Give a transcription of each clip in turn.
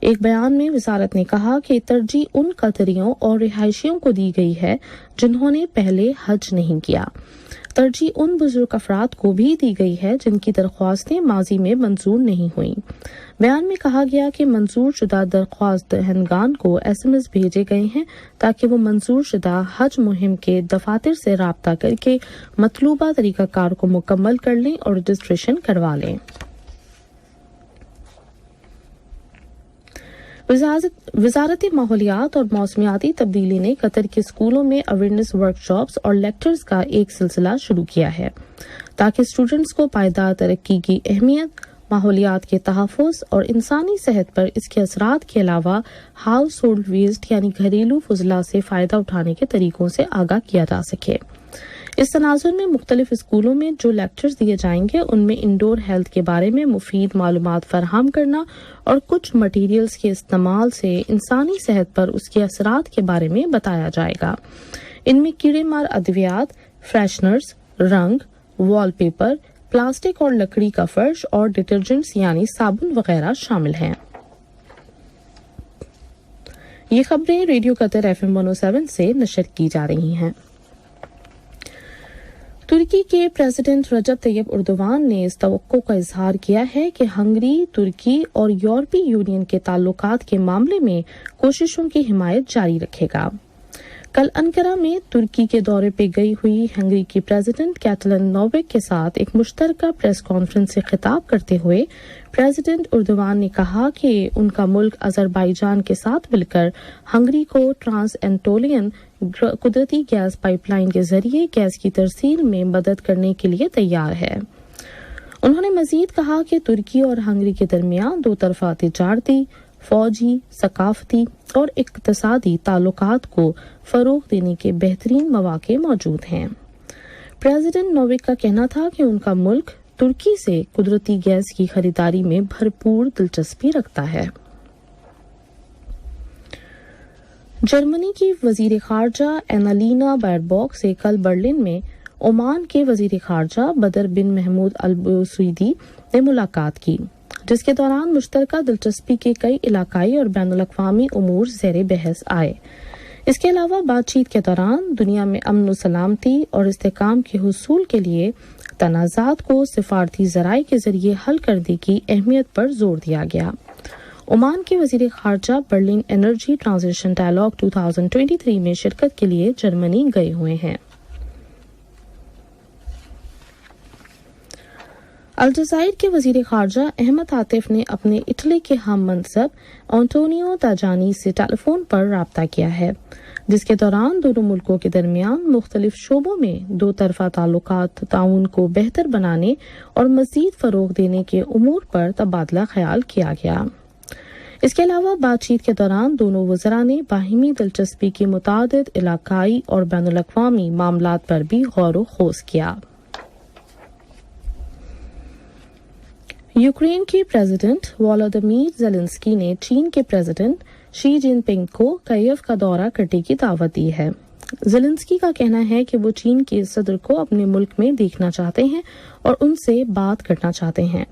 ایک بیان میں وزارت نے کہا کہ ترجیح ان قطریوں اور رہائشیوں کو دی گئی ہے جنہوں نے پہلے حج نہیں کیا۔ ترجیح ان بزرگ افراد کو بھی دی گئی ہے جن کی درخواستیں ماضی میں منظور نہیں ہوئیں۔ بیان میں کہا گیا کہ منظور شدہ درخواست دہندگان کو SMS بھیجے گئے ہیں تاکہ وہ منظور شدہ حج مہم کے دفاتر سے رابطہ کر کے مطلوبہ طریقہ کار کو مکمل کر لیں اور رجسٹریشن کروا لیں۔ وزارت ماحولیات اور موسمیاتی تبدیلی نے قطر کے اسکولوں میں اویئرنیس ورکشاپس اور لیکچرز کا ایک سلسلہ شروع کیا ہے تاکہ اسٹوڈنٹس کو پائیدار ترقی کی اہمیت، ماحولیات کے تحفظ اور انسانی صحت پر اس کے اثرات کے علاوہ ہاؤس ہولڈ ویسٹ یعنی گھریلو فضلہ سے فائدہ اٹھانے کے طریقوں سے آگاہ کیا جا سکے۔ اس تناظر میں مختلف اسکولوں میں جو لیکچرز دیے جائیں گے ان میں انڈور ہیلتھ کے بارے میں مفید معلومات فراہم کرنا اور کچھ مٹیریلز کے استعمال سے انسانی صحت پر اس کے اثرات کے بارے میں بتایا جائے گا۔ ان میں کیڑے مار ادویات، فریشنرز، رنگ، وال پیپر، پلاسٹک اور لکڑی کا فرش اور ڈٹرجنٹس یعنی صابن وغیرہ شامل ہیں۔ یہ خبریں ریڈیو قطر FM 107 سے نشر کی جا رہی ہیں۔ ترکی کے پریزیڈنٹ رجب طیب اردوان نے اس توقع کا اظہار کیا ہے کہ ہنگری ترکی اور یورپی یونین کے تعلقات کے معاملے میں کوششوں کی حمایت جاری رکھے گا۔ کل انقرہ میں ترکی کے دورے پہ گئی ہوئی ہنگری کی پریزیڈنٹ کیٹلن نوبیک کے ساتھ ایک مشترکہ پریس کانفرنس سے خطاب کرتے ہوئے پریزیڈنٹ اردوان نے کہا کہ ان کا ملک آذربائیجان کے ساتھ مل کر ہنگری کو ٹرانس اینٹولین قدرتی گیس پائپ لائن کے ذریعے گیس کی ترسیل میں مدد کرنے کے لیے تیار ہے۔ انہوں نے مزید کہا کہ ترکی اور ہنگری کے درمیان دو طرفہ تجارتی، فوجی، ثقافتی اور اقتصادی تعلقات کو فروغ دینے کے بہترین مواقع موجود ہیں۔ پریزیڈنٹ نوویک کا کہنا تھا کہ ان کا ملک ترکی سے قدرتی گیس کی خریداری میں بھرپور دلچسپی رکھتا ہے۔ جرمنی کی وزیر خارجہ اینالینا بائربوک سے کل برلن میں عمان کے وزیر خارجہ بدر بن محمود البوسیدی نے ملاقات کی، جس کے دوران مشترکہ دلچسپی کے کئی علاقائی اور بین الاقوامی امور زیر بحث آئے۔ اس کے علاوہ بات چیت کے دوران دنیا میں امن و سلامتی اور استحکام کے حصول کے لیے تنازعات کو سفارتی ذرائع کے ذریعے حل کرنے کی اہمیت پر زور دیا گیا۔ عمان کے وزیر خارجہ برلن انرجی ٹرانزیشن ڈائیلاگ 2023 میں شرکت کے لیے جرمنی گئے ہوئے ہیں۔ الجزائر کے وزیر خارجہ احمد عاطف نے اپنے اٹلی کے ہم منصب انٹونیو تاجانی سے ٹیلی فون پر رابطہ کیا ہے، جس کے دوران دونوں ملکوں کے درمیان مختلف شعبوں میں دو طرفہ تعلقات تعاون کو بہتر بنانے اور مزید فروغ دینے کے امور پر تبادلہ خیال کیا گیا۔ اس کے علاوہ بات چیت کے دوران دونوں وزراء نے باہمی دلچسپی کی متعدد علاقائی اور بین الاقوامی معاملات پر بھی غور و خوض کیا۔ یوکرین کے پریزیڈنٹ والودیمیر زیلنسکی نے چین کے پریزیڈنٹ شی جن پنگ کو کیف کا دورہ کرنے کی دعوت دی ہے۔ زیلنسکی کا کہنا ہے کہ وہ چین کے صدر کو اپنے ملک میں دیکھنا چاہتے ہیں اور ان سے بات کرنا چاہتے ہیں۔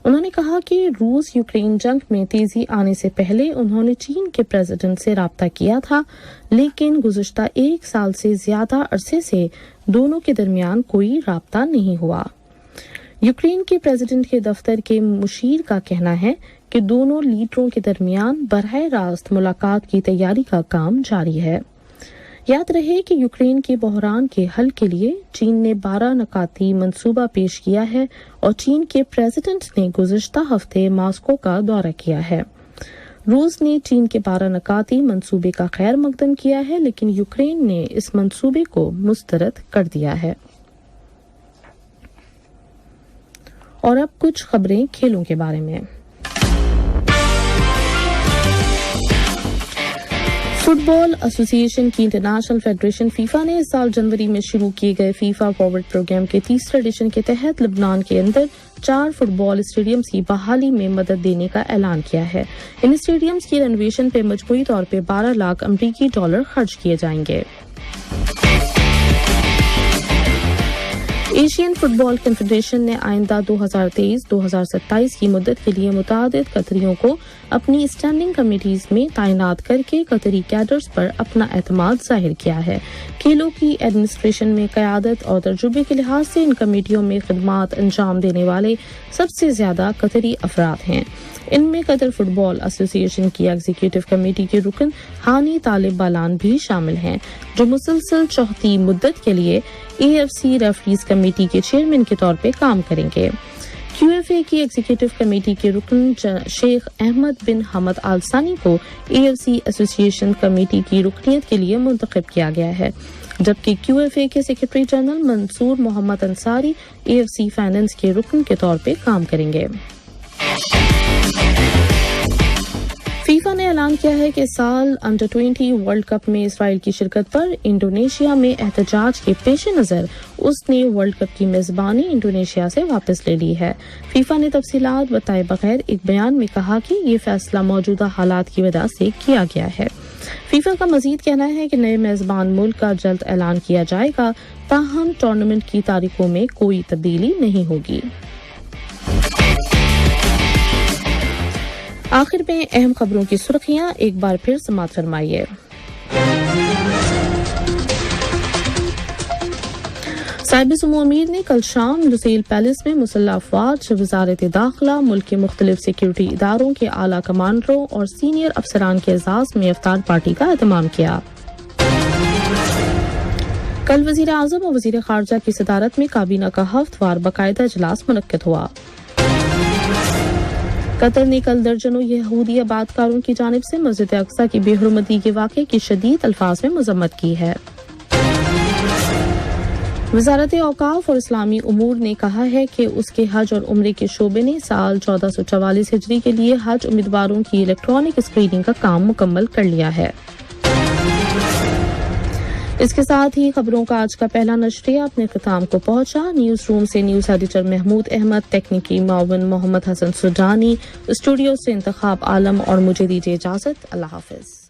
انہوں نے کہا کہ روس یوکرین جنگ میں تیزی آنے سے پہلے انہوں نے چین کے پریزیڈنٹ سے رابطہ کیا تھا، لیکن گزشتہ ایک سال سے زیادہ عرصے سے دونوں کے درمیان کوئی رابطہ نہیں ہوا۔ یوکرین کے پریزیڈنٹ کے دفتر کے مشیر کا کہنا ہے کہ دونوں لیڈروں کے درمیان براہ راست ملاقات کی تیاری کا کام جاری ہے۔ یاد رہے کہ یوکرین کے بحران کے حل کے لیے چین نے 12 نکاتی منصوبہ پیش کیا ہے اور چین کے پریزیڈنٹ نے گزشتہ ہفتے ماسکو کا دورہ کیا ہے۔ روس نے چین کے 12 نکاتی منصوبے کا خیر مقدم کیا ہے، لیکن یوکرین نے اس منصوبے کو مسترد کر دیا ہے۔ اور اب کچھ خبریں کھیلوں کے بارے میں۔ فٹ بال ایسوسی ایشن کی انٹرنیشنل فیڈریشن فیفا نے اس سال جنوری میں شروع کیے گئے فیفا فارورڈ پروگرام کے تیسرے ایڈیشن کے تحت لبنان کے اندر 4 فٹ بال اسٹیڈیمز کی بحالی میں مدد دینے کا اعلان کیا ہے۔ ان اسٹیڈیمز کی رینوویشن پہ مجموعی طور پہ 12 لاکھ امریکی ڈالر خرچ کیے جائیں گے۔ ایشین فٹبال کنفیڈریشن نے آئندہ 2023-2027 کی مدت کے لیے متعدد قطریوں کو اپنی اسٹینڈنگ کمیٹیز میں تعینات کر کے قطری کیڈرز پر اپنا اعتماد ظاہر کیا ہے۔ کھیلوں کی ایڈمنسٹریشن میں قیادت اور تجربے کے لحاظ سے ان کمیٹیوں میں خدمات انجام دینے والے سب سے زیادہ قطری افراد ہیں۔ ان میں قطر فٹ بال ایسوسی ایشن کی ایگزیکٹو کمیٹی کے رکن ہانی طالب بالان بھی شامل ہیں، جو مسلسل چوتھی مدت کے لیے AFC ریفریز کمیٹی کے چیئرمین کے طور پہ کام کریں گے۔ QFA کی ایگزیکٹو کمیٹی کے رکن شیخ احمد بن حمد آل ثانی کو AFC ایسوسی ایشن کمیٹی کی رکنیت کے لیے منتخب کیا گیا ہے، جبکہ QFA کے سیکرٹری جنرل منصور محمد انصاری AFC فائنانس کے رکن کے طور پہ کام کریں گے۔ فیفا نے اعلان کیا ہے کہ سال انڈر 20 ورلڈ کپ میں اسرائیل کی شرکت پر انڈونیشیا میں احتجاج کے پیش نظر اس نے ورلڈ کپ کی میزبانی انڈونیشیا سے واپس لے لی ہے۔ فیفا نے تفصیلات بتائے بغیر ایک بیان میں کہا کہ یہ فیصلہ موجودہ حالات کی وجہ سے کیا گیا ہے۔ فیفا کا مزید کہنا ہے کہ نئے میزبان ملک کا جلد اعلان کیا جائے گا، تاہم ٹورنامنٹ کی تاریخوں میں کوئی تبدیلی نہیں ہوگی۔ آخر میں اہم خبروں کی سرخیاں ایک بار پھر سماعت فرمائیے۔ صاحب سمو امیر نے کل شام لوسیل پیلس میں مسلح افواج، وزارت داخلہ، ملک کے مختلف سیکیورٹی اداروں کے اعلیٰ کمانڈروں اور سینئر افسران کے اعزاز میں افطار پارٹی کا اہتمام کیا۔ کل وزیر اعظم اور وزیر خارجہ کی صدارت میں کابینہ کا ہفتہ وار باقاعدہ اجلاس منعقد ہوا۔ قطر نے کل درجنوں یہودی آبادکاروں کی جانب سے مسجد اقصی کی بے حرمتی کے واقعے کی شدید الفاظ میں مذمت کی ہے۔ وزارت اوقاف اور اسلامی امور نے کہا ہے کہ اس کے حج اور عمرے کے شعبے نے سال 1444 ہجری کے لیے حج امیدواروں کی الیکٹرانک اسکریننگ کا کام مکمل کر لیا ہے۔ اس کے ساتھ ہی خبروں کا آج کا پہلا نشریہ اپنے اختتام کو پہنچا۔ نیوز روم سے نیوز ایڈیٹر محمود احمد، تکنیکی معاون محمد حسن سجانی، اسٹوڈیو سے انتخاب عالم اور مجھے دیجیے اجازت۔ اللہ حافظ۔